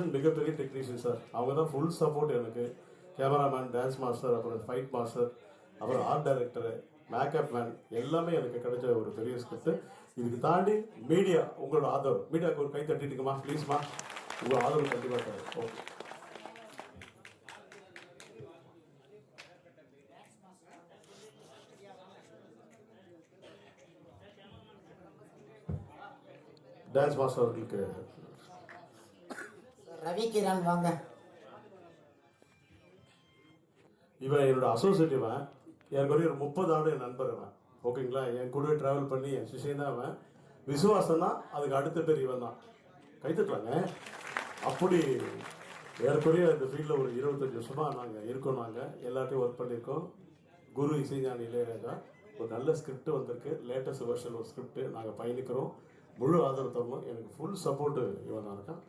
Technician மிகப்பெரிய technician sir. அவங்க தான் ஃபுல் சப்போர்ட் எனக்கு. கேமராமேன், டான்ஸ் மாஸ்டர், அப்புறம் ஃபைட் மாஸ்டர், அப்புறம் ஆர்ட் டைரக்டரு, மேக்கப் மேன் எல்லாமே எனக்கு கிடைச்ச ஒரு பெரிய ஸ்கிரிப்ட். இதுக்கு தாண்டி மீடியா, உங்களோட ஆதரவு, மீடியாவுக்கு ஒரு கை தட்டிட்டுங்கம்மா ப்ளீஸ்மா. உங்களோட ஆதரவு கண்டிப்பாக தரேன். ஓகே. டான்ஸ் மாஸ்டர் அவர்களுக்கு ரவி கிரண் வாங்க. இவன் என்னோட அசோசியேட். இவன் எனக்கு ஒரு 30 ஆண்டு என் நண்பர். இவன் ஓகேங்களா. என் கூட ட்ராவல் பண்ணி என் சிஷியன் தான் அவன். விசுவாசம் தான் அதுக்கு அடுத்த பேர் இவன் தான். கைத்தட்டலாங்க. அப்படி ஏற்கனவே இந்த ஃபீல்டில் ஒரு 25 வருஷமாக நாங்கள் இருக்கோம். நாங்கள் எல்லாத்தையும் ஒர்க் பண்ணியிருக்கோம். குரு இசைஞானி இளையராஜா ஒரு நல்ல ஸ்கிரிப்ட் வந்திருக்கு. லேட்டஸ்ட் வெர்ஷன் ஒரு ஸ்கிரிப்ட் நாங்கள் பயணிக்கிறோம். முழு ஆதரவு தரணும். எனக்கு ஃபுல் சப்போர்ட்டு இவன் தான் இருக்கான்.